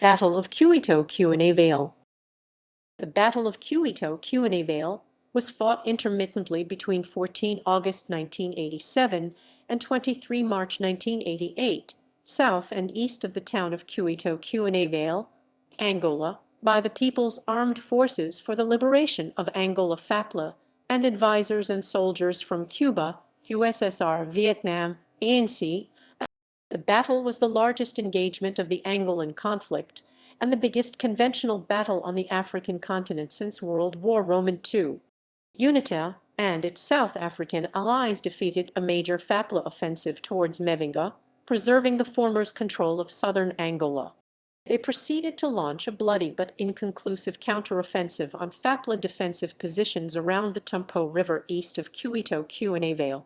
Battle of Cuito Cuanavale. The Battle of Cuito Cuanavale was fought intermittently between 14 August 1987 and 23 March 1988, south and east of the town of Cuito Cuanavale, Angola, by the People's Armed Forces for the Liberation of Angola FAPLA and advisors and soldiers from Cuba, USSR, Vietnam, ANC. The battle was the largest engagement of the Angolan conflict and the biggest conventional battle on the African continent since World War II. UNITA and its South African allies defeated a major FAPLA offensive towards Mavinga, preserving the former's control of southern Angola. They proceeded to launch a bloody but inconclusive counteroffensive on FAPLA defensive positions around the Tumpo River east of Cuito Cuanavale.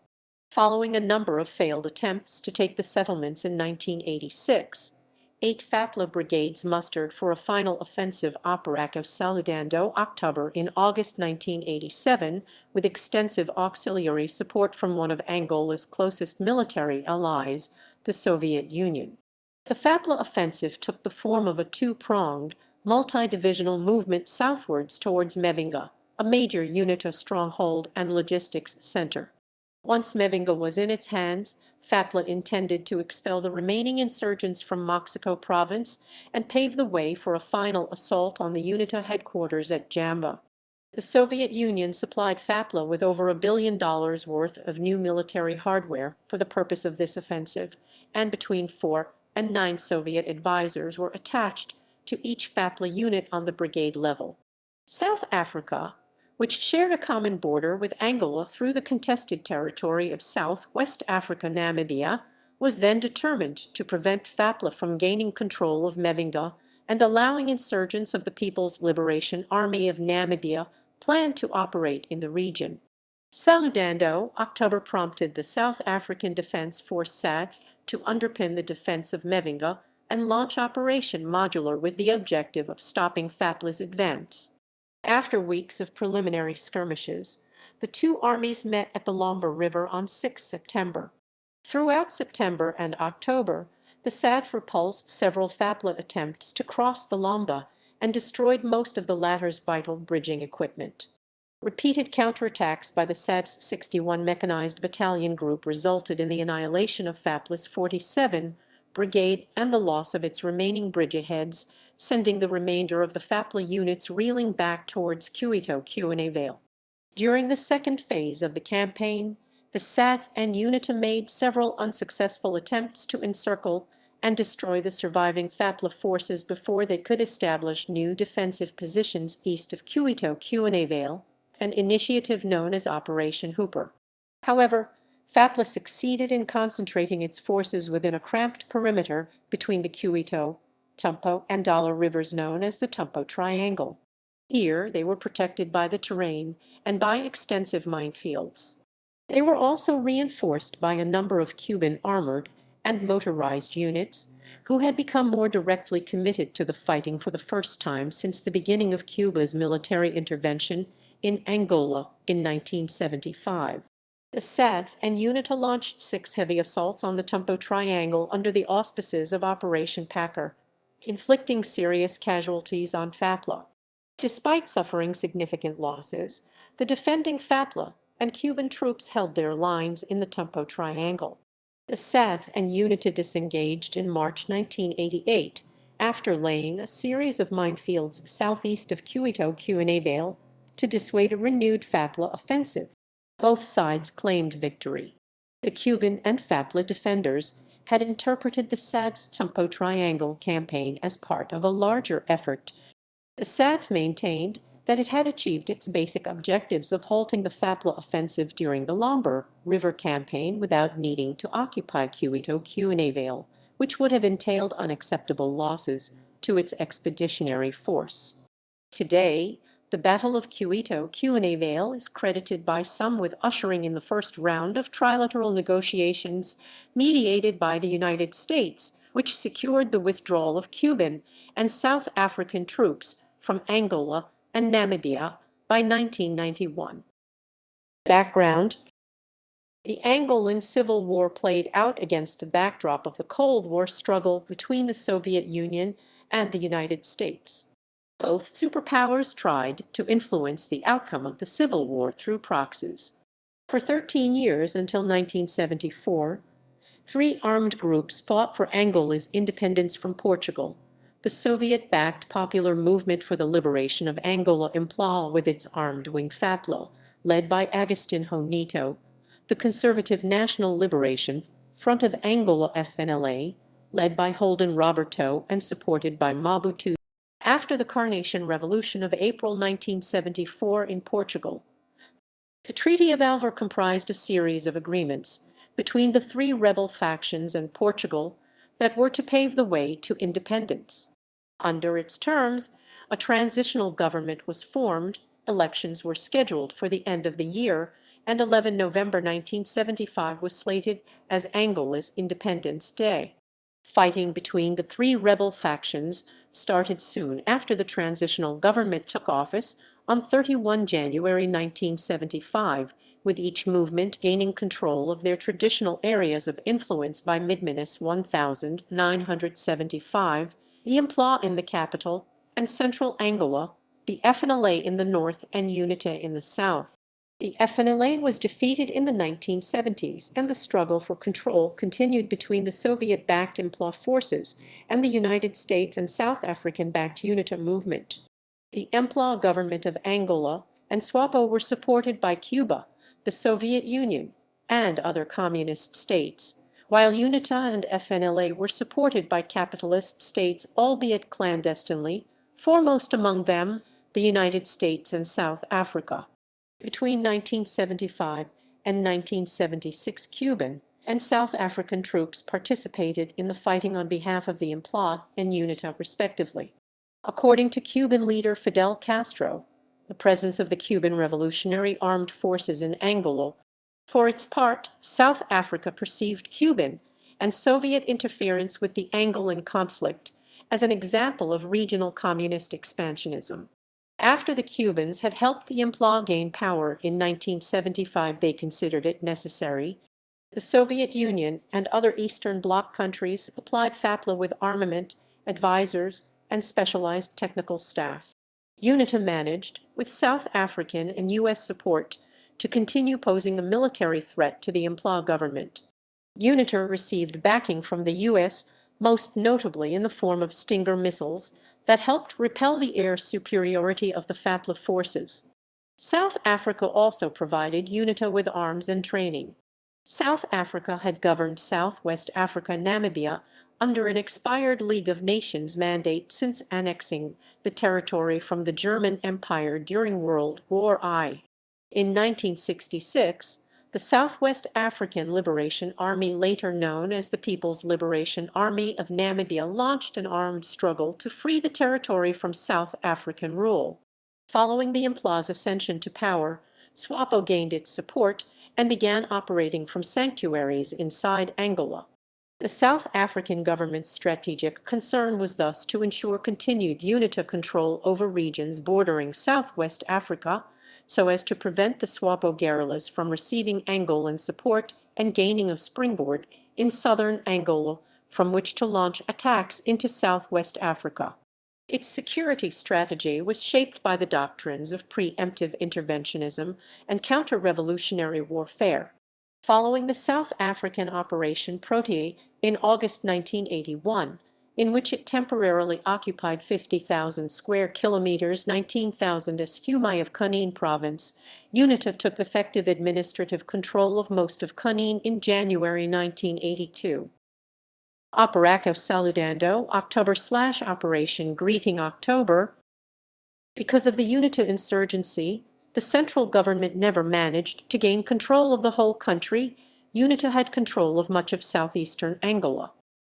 Following a number of failed attempts to take the settlements in 1986, 8 FAPLA brigades mustered for a final offensive Operação Saludando October in August 1987, with extensive auxiliary support from one of Angola's closest military allies, the Soviet Union. The FAPLA offensive took the form of a two-pronged, multi-divisional movement southwards towards Mavinga, a major UNITA stronghold and logistics center. Once Mavinga was in its hands, FAPLA intended to expel the remaining insurgents from Moxico province and pave the way for a final assault on the UNITA headquarters at Jamba. The Soviet Union supplied FAPLA with over $1 billion worth of new military hardware for the purpose of this offensive, and between 4 and 9 Soviet advisors were attached to each FAPLA unit on the brigade level. South Africa, which shared a common border with Angola through the contested territory of South-West Africa Namibia, was then determined to prevent FAPLA from gaining control of Mavinga and allowing insurgents of the People's Liberation Army of Namibia planned to operate in the region. Saludando October prompted the South African Defence Force SADF to underpin the defence of Mavinga and launch Operation Modular with the objective of stopping FAPLA's advance. After weeks of preliminary skirmishes, the two armies met at the Tumpo River on 6 September. Throughout September and October, the SADF repulsed several FAPLA attempts to cross the Lomba and destroyed most of the latter's vital bridging equipment. Repeated counterattacks by the SADF's 61 Mechanized Battalion Group resulted in the annihilation of FAPLA's 47 Brigade and the loss of its remaining bridgeheads, sending the remainder of the FAPLA units reeling back towards Cuito Cuanavale. During the second phase of the campaign, the SADF and UNITA made several unsuccessful attempts to encircle and destroy the surviving FAPLA forces before they could establish new defensive positions east of Cuito Cuanavale, an initiative known as Operation Hooper. However, FAPLA succeeded in concentrating its forces within a cramped perimeter between the Cuito, Tumpo, and Dollar rivers known as the Tumpo Triangle. Here they were protected by the terrain and by extensive minefields. They were also reinforced by a number of Cuban armored and motorized units who had become more directly committed to the fighting for the first time since the beginning of Cuba's military intervention in Angola in 1975. The SADF and UNITA launched 6 heavy assaults on the Tumpo Triangle under the auspices of Operation Packer, inflicting serious casualties on FAPLA. Despite suffering significant losses, the defending FAPLA and Cuban troops held their lines in the Tumpo Triangle. The SADF and UNITA disengaged in March 1988 after laying a series of minefields southeast of Cuito Cuanavale to dissuade a renewed FAPLA offensive. Both sides claimed victory. The Cuban and FAPLA defenders had interpreted the SADF's Tumpo Triangle campaign as part of a larger effort. The SADF maintained that it had achieved its basic objectives of halting the FAPLA offensive during the Tumpo River campaign without needing to occupy Cuito Cuanavale, which would have entailed unacceptable losses to its expeditionary force. Today, the Battle of Cuito Cuanavale is credited by some with ushering in the first round of trilateral negotiations mediated by the United States, which secured the withdrawal of Cuban and South African troops from Angola and Namibia by 1991. Background: the Angolan Civil War played out against the backdrop of the Cold War struggle between the Soviet Union and the United States. Both superpowers tried to influence the outcome of the Civil War through proxies. For 13 years until 1974, three armed groups fought for Angola's independence from Portugal: the Soviet-backed Popular Movement for the Liberation of Angola (FAPLA) with its armed wing FAPLA, led by Agostinho Neto; the Conservative National Liberation Front of Angola (FNLA), led by Holden Roberto and supported by Mobutu. After the Carnation Revolution of April 1974 in Portugal, the Treaty of Alvar comprised a series of agreements between the three rebel factions and Portugal that were to pave the way to independence. Under its terms, a transitional government was formed, elections were scheduled for the end of the year, and 11 November 1975 was slated as Angola's Independence Day. Fighting between the three rebel factions started soon after the transitional government took office on 31 January 1975, with each movement gaining control of their traditional areas of influence by mid-1975, the FAPLA in the capital and central Angola, the FNLA in the north and UNITA in the south. The FNLA was defeated in the 1970s, and the struggle for control continued between the Soviet-backed FAPLA forces and the United States and South African-backed UNITA movement. The FAPLA government of Angola and SWAPO were supported by Cuba, the Soviet Union, and other communist states, while UNITA and FNLA were supported by capitalist states, albeit clandestinely, foremost among them the United States and South Africa. Between 1975 and 1976, Cuban and South African troops participated in the fighting on behalf of the FAPLA and UNITA, respectively. According to Cuban leader Fidel Castro, the presence of the Cuban Revolutionary Armed Forces in Angola. For its part, South Africa perceived Cuban and Soviet interference with the Angolan conflict as an example of regional communist expansionism. After the Cubans had helped the FAPLA gain power in 1975, they considered it necessary. The Soviet Union and other Eastern Bloc countries supplied FAPLA with armament, advisors, and specialized technical staff. UNITA managed, with South African and U.S. support, to continue posing a military threat to the FAPLA government. UNITA received backing from the U.S., most notably in the form of Stinger missiles that helped repel the air superiority of the FAPLA forces. South Africa also provided UNITA with arms and training. South Africa had governed Southwest Africa, Namibia, under an expired League of Nations mandate since annexing the territory from the German Empire during World War I. In 1966, the Southwest African Liberation Army, later known as the People's Liberation Army of Namibia, launched an armed struggle to free the territory from South African rule. Following the FAPLA's ascension to power, SWAPO gained its support and began operating from sanctuaries inside Angola. The South African government's strategic concern was thus to ensure continued UNITA control over regions bordering Southwest Africa, so as to prevent the SWAPO guerrillas from receiving Angolan support and gaining a springboard in southern Angola from which to launch attacks into Southwest Africa. Its security strategy was shaped by the doctrines of preemptive interventionism and counter-revolutionary warfare. Following the South African Operation Protea in August 1981, in which it temporarily occupied 50,000 square kilometers, 19,000 sq mi of Cunene province, UNITA took effective administrative control of most of Cunene in January 1982. Operaco Saludando, October/Operation Greeting October. Because of the UNITA insurgency, the central government never managed to gain control of the whole country. UNITA had control of much of southeastern Angola.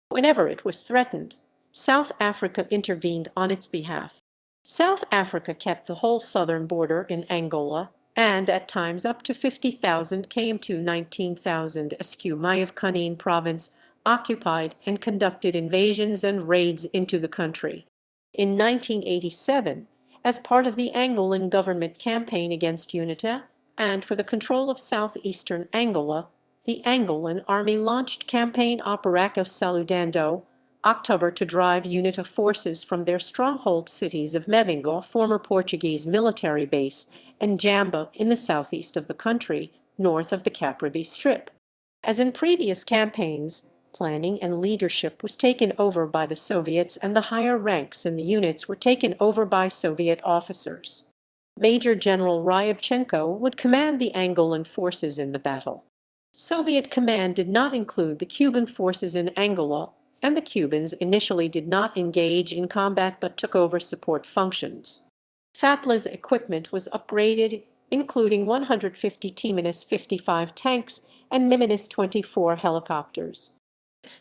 Whenever it was threatened, South Africa intervened on its behalf. South Africa kept the whole southern border in Angola, and at times up to 50,000 km to 19,000 sq mi of Cunene province occupied, and conducted invasions and raids into the country. In 1987, as part of the Angolan government campaign against UNITA and for the control of southeastern Angola, the Angolan army launched campaign Operaco Saludando, October to drive UNITA forces from their stronghold cities of Mavinga, former Portuguese military base, and Jamba in the southeast of the country, north of the Caprivi Strip. As in previous campaigns, planning and leadership was taken over by the Soviets and the higher ranks in the units were taken over by Soviet officers. Major General Ryabchenko would command the Angolan forces in the battle. Soviet command did not include the Cuban forces in Angola, and the Cubans initially did not engage in combat but took over support functions. FAPLA's equipment was upgraded, including 150 T-55 tanks and Mi-24 helicopters.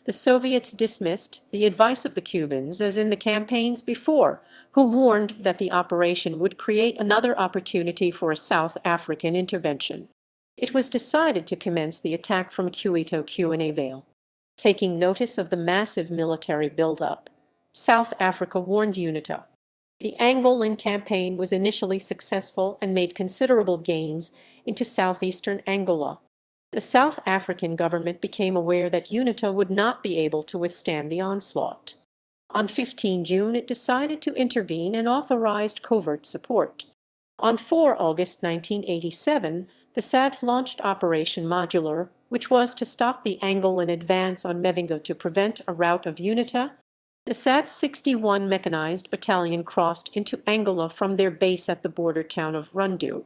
The Soviets dismissed the advice of the Cubans, as in the campaigns before, who warned that the operation would create another opportunity for a South African intervention. It was decided to commence the attack from Cuito Cuanavale. Taking notice of the massive military buildup, South Africa warned UNITA. The Angolan campaign was initially successful and made considerable gains into southeastern Angola. The South African government became aware that UNITA would not be able to withstand the onslaught. On 15 June, it decided to intervene and authorized covert support. On 4 August 1987, the SADF launched Operation Modular, which was to stop the Angolan advance on Mavinga to prevent a rout of UNITA. The SADF 61 Mechanized Battalion crossed into Angola from their base at the border town of Rundu.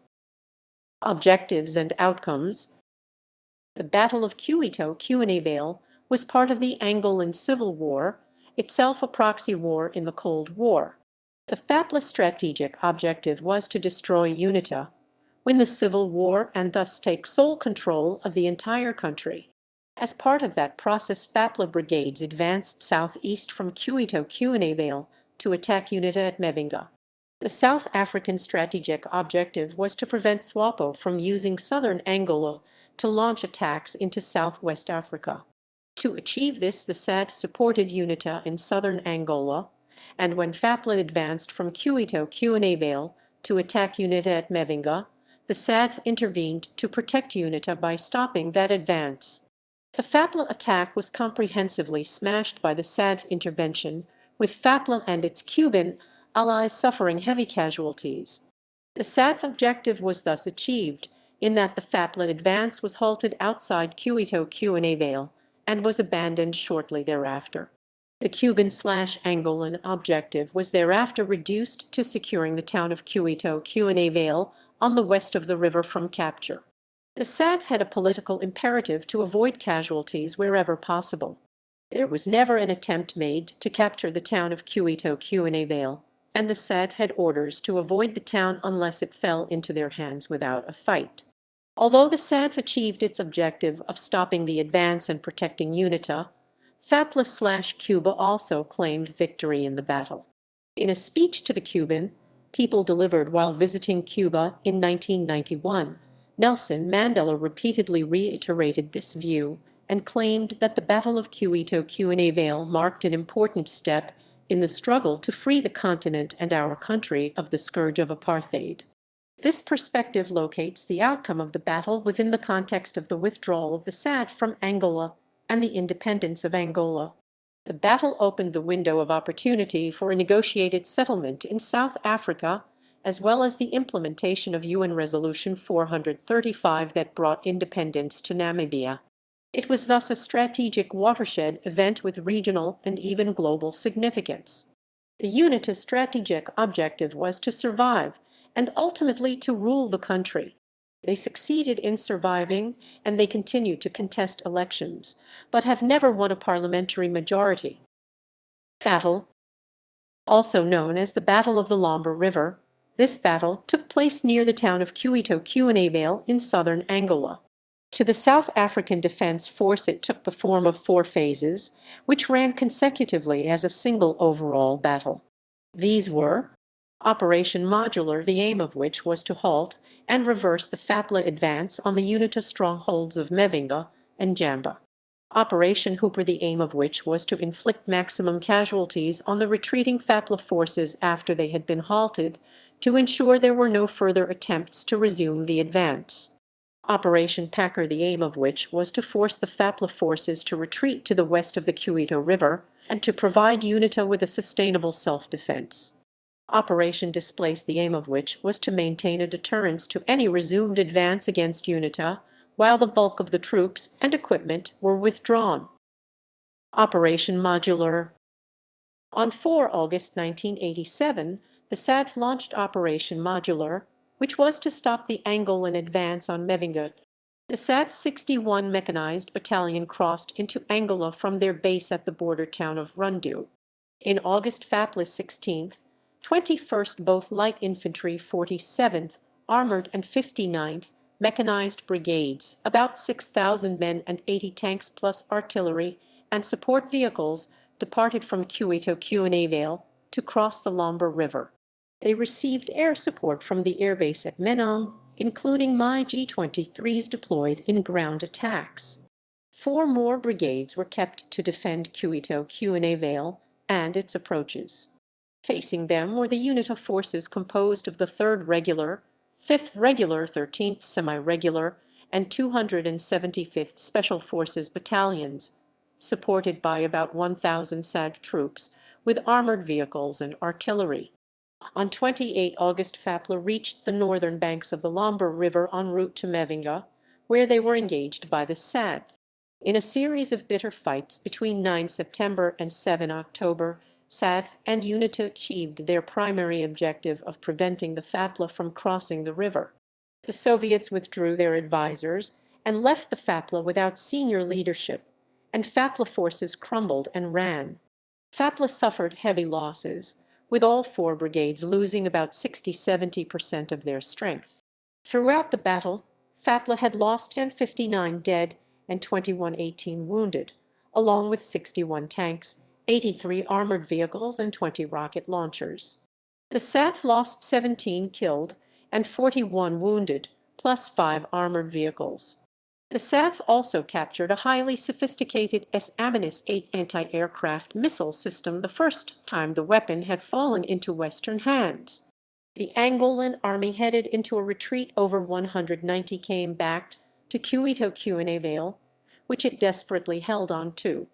Objectives and outcomes. The Battle of Cuito Cuanavale was part of the Angolan Civil War, itself a proxy war in the Cold War. The FAPLA strategic objective was to destroy UNITA, win the Civil War, and thus take sole control of the entire country. As part of that process, FAPLA brigades advanced southeast from Cuito Cuanavale to attack UNITA at Mavinga. The South African strategic objective was to prevent SWAPO from using southern Angola to launch attacks into southwest Africa. To achieve this, the SADF supported UNITA in southern Angola, and when FAPLA advanced from Cuito Cuanavale to attack UNITA at Mavinga, the SADF intervened to protect UNITA by stopping that advance. The FAPLA attack was comprehensively smashed by the SADF intervention, with FAPLA and its Cuban allies suffering heavy casualties. The SADF objective was thus achieved, in that the FAPLA advance was halted outside Cuito Cuanavale and was abandoned shortly thereafter. The Cuban/Angolan objective was thereafter reduced to securing the town of Cuito Cuanavale on the west of the river from capture. The SADF had a political imperative to avoid casualties wherever possible. There was never an attempt made to capture the town of Cuito Cuanavale, and the SADF had orders to avoid the town unless it fell into their hands without a fight. Although the SADF achieved its objective of stopping the advance and protecting UNITA, FAPLA/Cuba also claimed victory in the battle. In a speech to the Cuban people delivered while visiting Cuba in 1991, Nelson Mandela repeatedly reiterated this view and claimed that the Battle of Cuito Cuanavale marked an important step in the struggle to free the continent and our country of the scourge of apartheid. This perspective locates the outcome of the battle within the context of the withdrawal of the SADF from Angola and the independence of Angola. The battle opened the window of opportunity for a negotiated settlement in South Africa, as well as the implementation of UN Resolution 435 that brought independence to Namibia. It was thus a strategic watershed event with regional and even global significance. The UNITA's strategic objective was to survive and ultimately to rule the country. They succeeded in surviving, and they continue to contest elections, but have never won a parliamentary majority. Battle, also known as the Battle of the Tumpo River, this battle took place near the town of Cuito Cuanavale in southern Angola. To the South African Defence Force it took the form of 4 phases, which ran consecutively as a single overall battle. These were Operation Modular, the aim of which was to halt and reverse the FAPLA advance on the UNITA strongholds of Mavinga and Jamba. Operation Hooper, the aim of which was to inflict maximum casualties on the retreating FAPLA forces after they had been halted, to ensure there were no further attempts to resume the advance. Operation Packer, the aim of which was to force the FAPLA forces to retreat to the west of the Cuito River and to provide UNITA with a sustainable self-defense. Operation Displace, the aim of which was to maintain a deterrence to any resumed advance against UNITA, while the bulk of the troops and equipment were withdrawn. Operation Modular. On 4 August 1987, the SADF launched Operation Modular, which was to stop the Angolan advance on Mavinga. The SADF 61 Mechanized Battalion crossed into Angola from their base at the border town of Rundu. In August, FAPLA 16th, 21st both Light Infantry 47th, Armored and 59th Mechanized Brigades, about 6,000 men and 80 tanks plus artillery and support vehicles, departed from Cuito Cuanavale to cross the Tumpo River. They received air support from the airbase at Menong, including MiG-23s deployed in ground attacks. 4 more brigades were kept to defend Cuito Cuanavale and its approaches. Facing them were the UNITA forces composed of the 3rd Regular, 5th Regular, 13th Semi-Regular, and 275th Special Forces battalions, supported by about 1,000 SADF troops with armored vehicles and artillery. On 28 August, FAPLA reached the northern banks of the Tumpo River en route to Mavinga, where they were engaged by the SADF. In a series of bitter fights between 9 September and 7 October, SADF and UNITA achieved their primary objective of preventing the FAPLA from crossing the river. The Soviets withdrew their advisors and left the FAPLA without senior leadership, and FAPLA forces crumbled and ran. FAPLA suffered heavy losses, with all 4 brigades losing about 60–70% of their strength. Throughout the battle, FAPLA had lost 1059 dead and 2118 wounded, along with 61 tanks, 83 armored vehicles, and 20 rocket launchers. The SADF lost 17 killed and 41 wounded, plus 5 armored vehicles. The SADF also captured a highly sophisticated S-8 anti-aircraft missile system, the first time the weapon had fallen into Western hands. The Angolan army, headed into a retreat over 190 km back to Cuito Cuanavale, which it desperately held on to.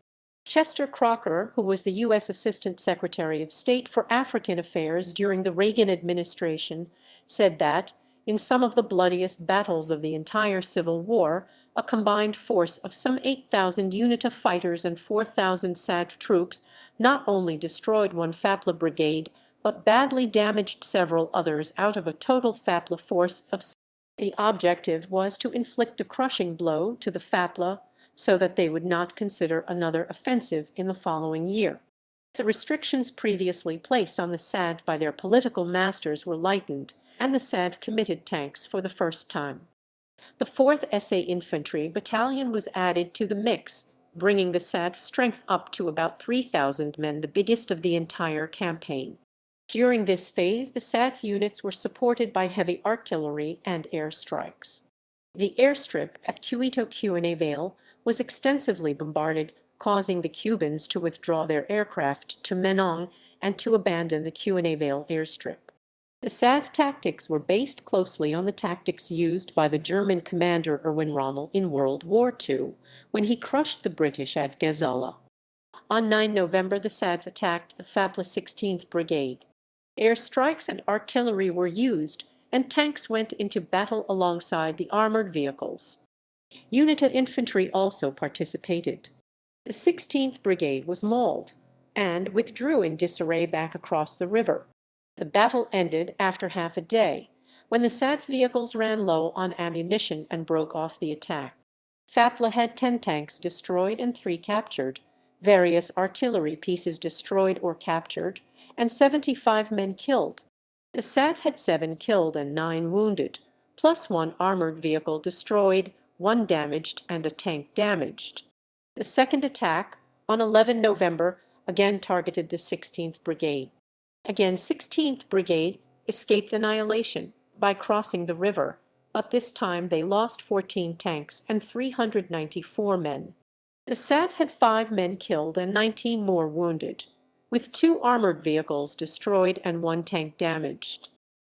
Chester Crocker, who was the U.S. Assistant Secretary of State for African Affairs during the Reagan administration, said that, in some of the bloodiest battles of the entire Civil War, a combined force of some 8,000 UNITA fighters and 4,000 SADF troops not only destroyed one FAPLA brigade, but badly damaged several others out of a total FAPLA force of. The objective was to inflict a crushing blow to the FAPLA so that they would not consider another offensive in the following year. The restrictions previously placed on the SADF by their political masters were lightened, and the SADF committed tanks for the first time. The 4th SA Infantry Battalion was added to the mix, bringing the SADF strength up to about 3,000 men, the biggest of the entire campaign. During this phase, the SADF units were supported by heavy artillery and airstrikes. The airstrip at Cuito Cuanavale was extensively bombarded, causing the Cubans to withdraw their aircraft to Menong and to abandon the Cuanavale airstrip. The SADF tactics were based closely on the tactics used by the German commander Erwin Rommel in World War II, when he crushed the British at Gazala. On 9 November, the SADF attacked the FAPLA 16th Brigade. Airstrikes and artillery were used, and tanks went into battle alongside the armored vehicles. UNITA infantry also participated. The 16th Brigade was mauled and withdrew in disarray back across the river. The battle ended after half a day, when the SADF vehicles ran low on ammunition and broke off the attack. FAPLA had 10 tanks destroyed and 3 captured, various artillery pieces destroyed or captured, and 75 men killed. The SADF had 7 killed and 9 wounded, plus 1 armored vehicle destroyed, 1 damaged, and a tank damaged. The second attack, on 11 November, again targeted the 16th Brigade. Again, 16th Brigade escaped annihilation by crossing the river, but this time they lost 14 tanks and 394 men. The SADF had 5 men killed and 19 more wounded, with 2 armored vehicles destroyed and 1 tank damaged.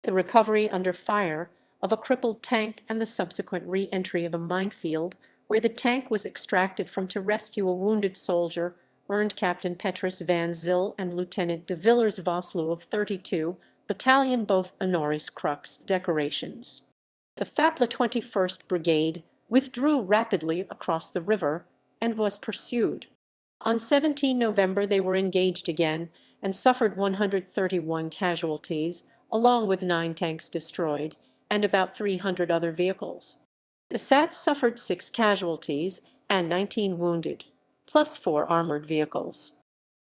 The recovery under fire of a crippled tank and the subsequent re-entry of a minefield where the tank was extracted from to rescue a wounded soldier earned Captain Petrus van Zyl and Lieutenant de Villers Vosloo of 32 Battalion both honoris crux decorations. The FAPLA 21st Brigade withdrew rapidly across the river and was pursued. On 17 November they were engaged again and suffered 131 casualties, along with 9 tanks destroyed and about 300 other vehicles. The SAT suffered 6 casualties and 19 wounded, plus 4 armored vehicles.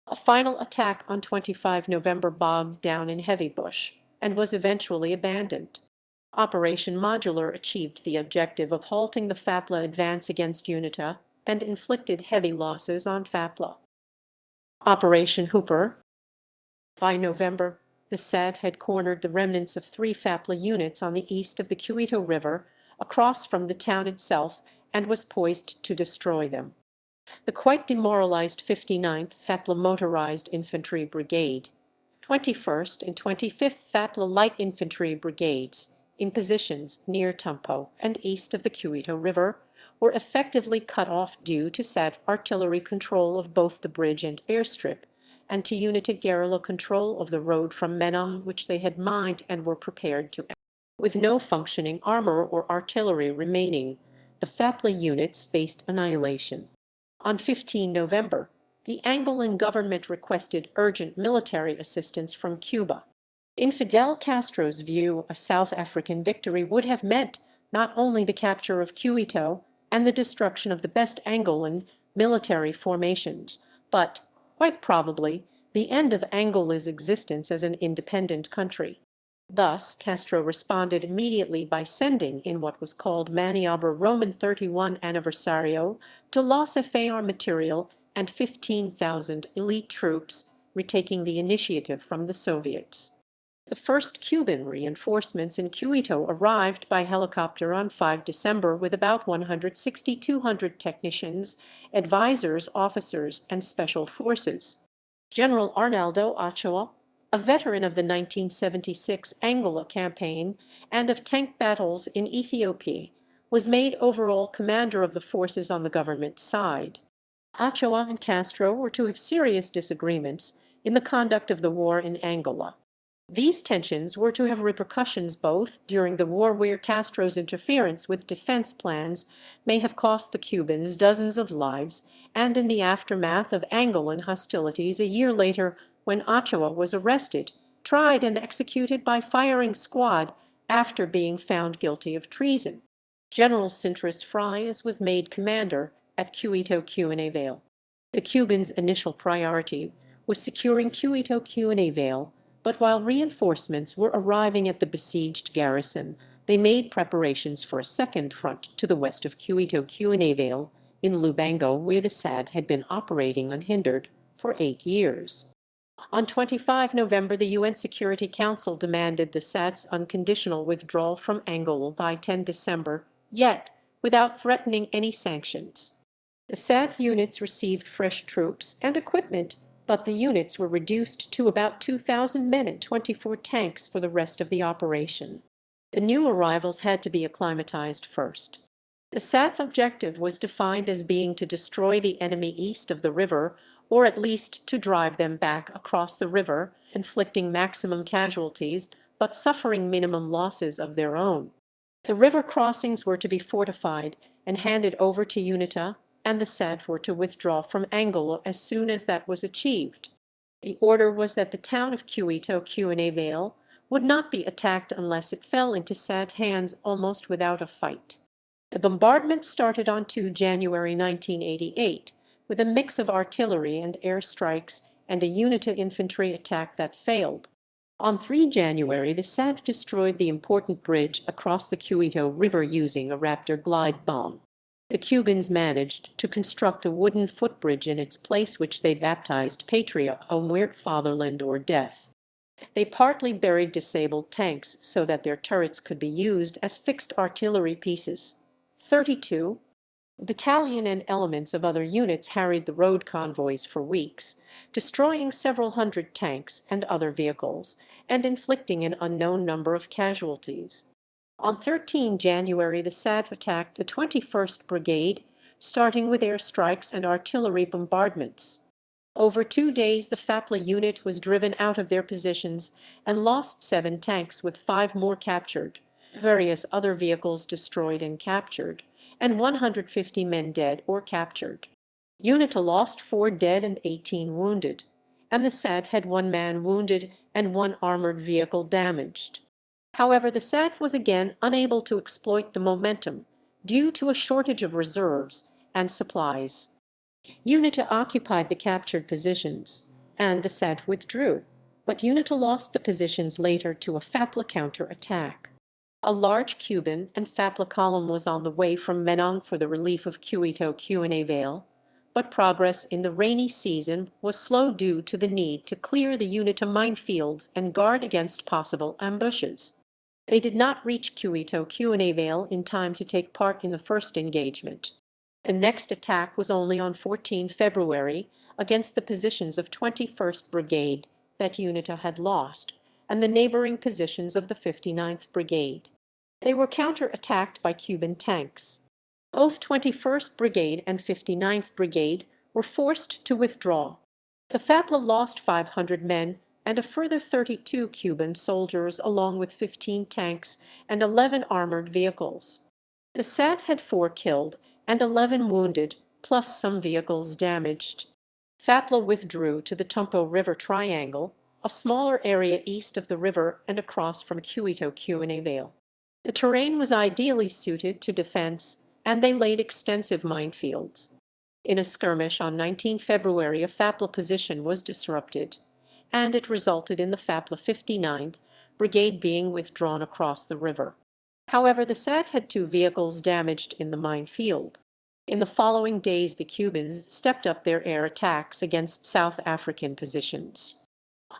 A final attack on 25 November bogged down in heavy bush and was eventually abandoned. Operation Modular achieved the objective of halting the FAPLA advance against UNITA and inflicted heavy losses on FAPLA. Operation Hooper. By November, the SAT had cornered the remnants of 3 FAPLA units on the east of the Cuito River, across from the town itself, and was poised to destroy them. The quite demoralized 59th FAPLA Motorized Infantry Brigade, 21st and 25th FAPLA Light Infantry Brigades, in positions near Tumpo and east of the Cuito River, were effectively cut off due to SAT artillery control of both the bridge and airstrip, and to UNITA guerrilla control of the road from Menon, which they had mined and were prepared to. With no functioning armor or artillery remaining, the FAPLA units faced annihilation. On 15 November, the Angolan government requested urgent military assistance from Cuba. In Fidel Castro's view, a South African victory would have meant not only the capture of Cuito and the destruction of the best Angolan military formations, but, quite probably, the end of Angola's existence as an independent country. Thus, Castro responded immediately by sending in what was called Maniobra Roman 31 Anniversario to Los FAR material and 15,000 elite troops, retaking the initiative from the Soviets. The first Cuban reinforcements in Cuito arrived by helicopter on 5 December with about 200 technicians, advisors, officers, and special forces. General Arnaldo Ochoa, a veteran of the 1976 Angola campaign and of tank battles in Ethiopia, was made overall commander of the forces on the government side. Ochoa and Castro were to have serious disagreements in the conduct of the war in Angola. These tensions were to have repercussions both during the war, where Castro's interference with defense plans may have cost the Cubans dozens of lives, and in the aftermath of Angolan hostilities a year later, when Ochoa was arrested, tried and executed by firing squad after being found guilty of treason. General Sintras Frias was made commander at Cuito Cuanavale. The Cubans' initial priority was securing Cuito Cuanavale, but while reinforcements were arriving at the besieged garrison, they made preparations for a second front to the west of Cuito Cuanavale, in Lubango, where the SAD had been operating unhindered for 8 years. On 25 November, the UN Security Council demanded the SAD's unconditional withdrawal from Angola by 10 December, yet without threatening any sanctions. The SAD units received fresh troops and equipment, but the units were reduced to about 2,000 men and 24 tanks for the rest of the operation. The new arrivals had to be acclimatized first. The SAT objective was defined as being to destroy the enemy east of the river, or at least to drive them back across the river, inflicting maximum casualties, but suffering minimum losses of their own. The river crossings were to be fortified and handed over to UNITA, and the SAT were to withdraw from Angola as soon as that was achieved. The order was that the town of Cuito Cuanavale would not be attacked unless it fell into SAT hands almost without a fight. The bombardment started on 2 January 1988, with a mix of artillery and air strikes and a UNITA infantry attack that failed. On 3 January, the SAT destroyed the important bridge across the Cuito River using a Raptor glide bomb. The Cubans managed to construct a wooden footbridge in its place, which they baptized Patria, o Muerte, Fatherland, or Death. They partly buried disabled tanks so that their turrets could be used as fixed artillery pieces. 32 battalion and elements of other units harried the road convoys for weeks, destroying several hundred tanks and other vehicles, and inflicting an unknown number of casualties. On 13 January, the SAT attacked the 21st Brigade, starting with airstrikes and artillery bombardments. Over 2 days, the FAPLA unit was driven out of their positions and lost 7 tanks with 5 more captured, various other vehicles destroyed and captured, and 150 men dead or captured. UNITA lost 4 dead and 18 wounded, and the SAT had 1 man wounded and 1 armored vehicle damaged. However, the SAT was again unable to exploit the momentum due to a shortage of reserves and supplies. UNITA occupied the captured positions, and the SAT withdrew, but UNITA lost the positions later to a FAPLA counter-attack. A large Cuban and FAPLA column was on the way from Menong for the relief of Cuito Cuanavale, but progress in the rainy season was slow due to the need to clear the UNITA minefields and guard against possible ambushes. They did not reach Cuito Cuanavale in time to take part in the first engagement. The next attack was only on 14 February against the positions of 21st Brigade that UNITA had lost, and the neighboring positions of the 59th Brigade. They were counter-attacked by Cuban tanks. Both 21st Brigade and 59th Brigade were forced to withdraw. The FAPLA lost 500 men and a further 32 Cuban soldiers along with 15 tanks and 11 armored vehicles. The SAT had 4 killed and 11 wounded, plus some vehicles damaged. FAPLA withdrew to the Tumpo River Triangle, a smaller area east of the river and across from Cuito Cuanavale. The terrain was ideally suited to defense, and they laid extensive minefields. In a skirmish on 19 February, a FAPLA position was disrupted, and it resulted in the FAPLA 59th Brigade being withdrawn across the river. However, the SAT had 2 vehicles damaged in the minefield. In the following days, the Cubans stepped up their air attacks against South African positions.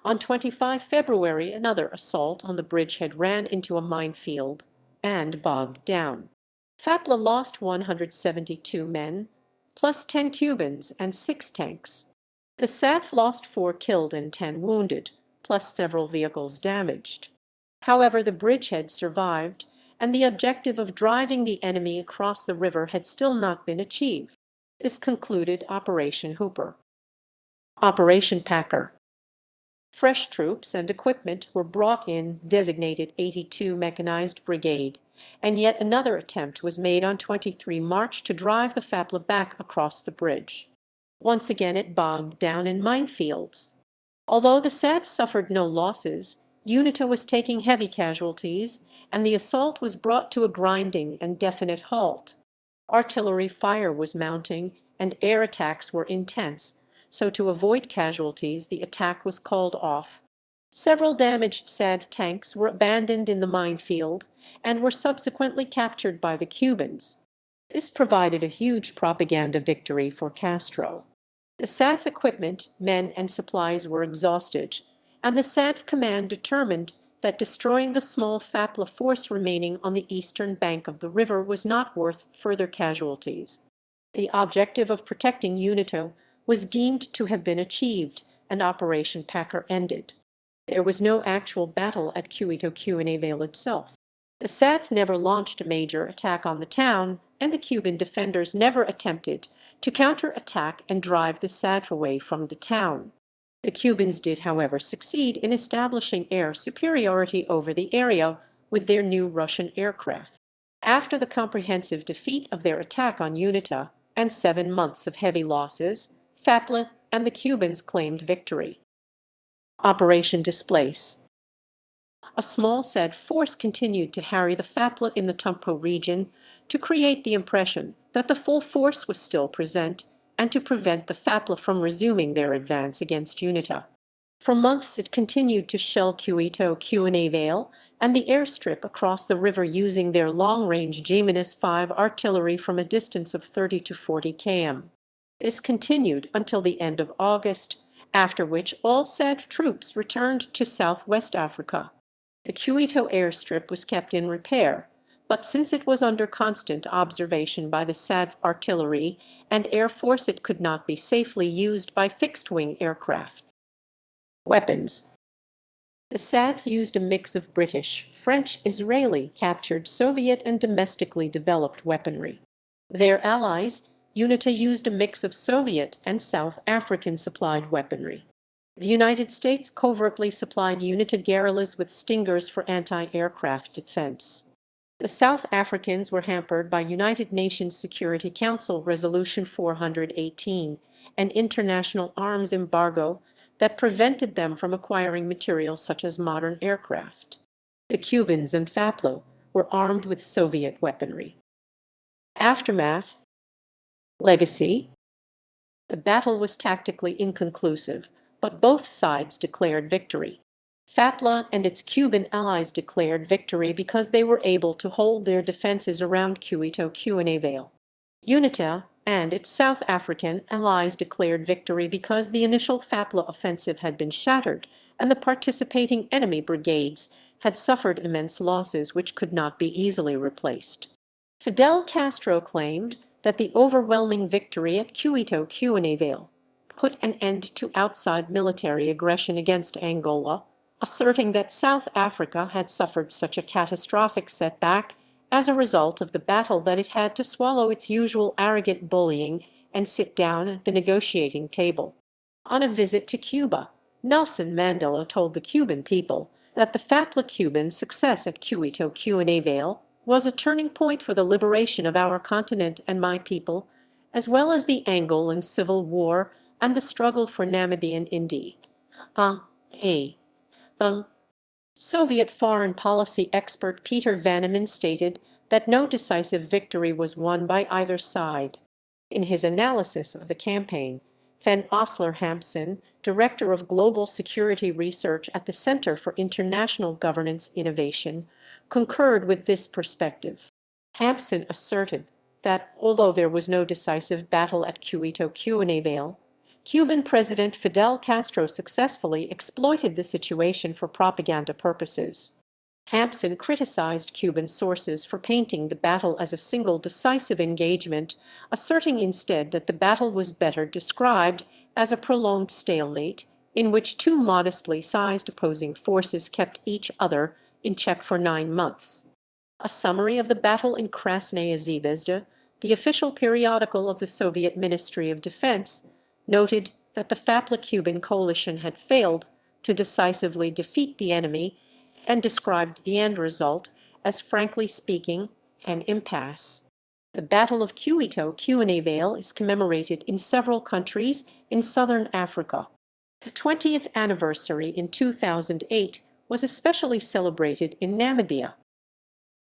On 25 February, another assault on the bridgehead ran into a minefield and bogged down. FAPLA lost 172 men, plus 10 Cubans and 6 tanks. The SAT lost 4 killed and 10 wounded, plus several vehicles damaged. However, the bridgehead survived, and the objective of driving the enemy across the river had still not been achieved. This concluded Operation Hooper. Operation Packer. Fresh troops and equipment were brought in, designated 82 Mechanized Brigade, and yet another attempt was made on 23 March to drive the FAPLA back across the bridge. Once again it bogged down in minefields. Although the SAT suffered no losses, UNITA was taking heavy casualties, and the assault was brought to a grinding and definite halt. Artillery fire was mounting, and air attacks were intense, so to avoid casualties the attack was called off. Several damaged SAD tanks were abandoned in the minefield and were subsequently captured by the Cubans. This provided a huge propaganda victory for Castro. The SAF equipment, men, and supplies were exhausted, and the SAF command determined that destroying the small FAPLA force remaining on the eastern bank of the river was not worth further casualties. The objective of protecting UNITA was deemed to have been achieved, and Operation Packer ended. There was no actual battle at Cuito Cuanavale itself. The SAT never launched a major attack on the town, and the Cuban defenders never attempted to counter-attack and drive the SAT away from the town. The Cubans did, however, succeed in establishing air superiority over the area with their new Russian aircraft. After the comprehensive defeat of their attack on UNITA and 7 months of heavy losses, FAPLA and the Cubans claimed victory. Operation Displace. A small SAD force continued to harry the FAPLA in the Tumpo region to create the impression that the full force was still present and to prevent the FAPLA from resuming their advance against UNITA. For months it continued to shell Cuito Cuanavale and the airstrip across the river using their long-range G-5 artillery from a distance of 30 to 40 km. This continued until the end of August, after which all SAD troops returned to Southwest Africa. The Cuito airstrip was kept in repair, but since it was under constant observation by the SAD artillery and air force, it could not be safely used by fixed-wing aircraft. Weapons. The SAD used a mix of British, French, Israeli, captured Soviet and domestically developed weaponry. Their allies, UNITA used a mix of Soviet and South African-supplied weaponry. The United States covertly supplied UNITA guerrillas with Stingers for anti-aircraft defense. The South Africans were hampered by United Nations Security Council Resolution 418, an international arms embargo that prevented them from acquiring materials such as modern aircraft. The Cubans and FAPLA were armed with Soviet weaponry. Aftermath. Legacy. The battle was tactically inconclusive, but both sides declared victory. FAPLA and its Cuban allies declared victory because they were able to hold their defenses around Cuito Cuanavale. UNITA and its South African allies declared victory because the initial FAPLA offensive had been shattered and the participating enemy brigades had suffered immense losses which could not be easily replaced. Fidel Castro claimed that the overwhelming victory at Cuito Cuanavale put an end to outside military aggression against Angola, asserting that South Africa had suffered such a catastrophic setback as a result of the battle that it had to swallow its usual arrogant bullying and sit down at the negotiating table. On a visit to Cuba, Nelson Mandela told the Cuban people that the FAPLA Cuban success at Cuito Cuanavale was a turning point for the liberation of our continent and my people, as well as the Angolan Civil War and the struggle for Namibian independence. The Soviet foreign policy expert Peter Vanneman stated that no decisive victory was won by either side. In his analysis of the campaign, Van Osler Hampson, director of global security research at the Center for International Governance Innovation, concurred with this perspective. Hampson asserted that, although there was no decisive battle at Cuito Cuanavale, Cuban President Fidel Castro successfully exploited the situation for propaganda purposes. Hampson criticized Cuban sources for painting the battle as a single decisive engagement, asserting instead that the battle was better described as a prolonged stalemate in which two modestly sized opposing forces kept each other in check for 9 months. A summary of the battle in Krasnaya Zvezda, the official periodical of the Soviet Ministry of Defense, noted that the FAPLA-Cuban coalition had failed to decisively defeat the enemy and described the end result as, frankly speaking, an impasse. The Battle of Cuito Cuanavale is commemorated in several countries in southern Africa. The 20th anniversary in 2008 was especially celebrated in Namibia.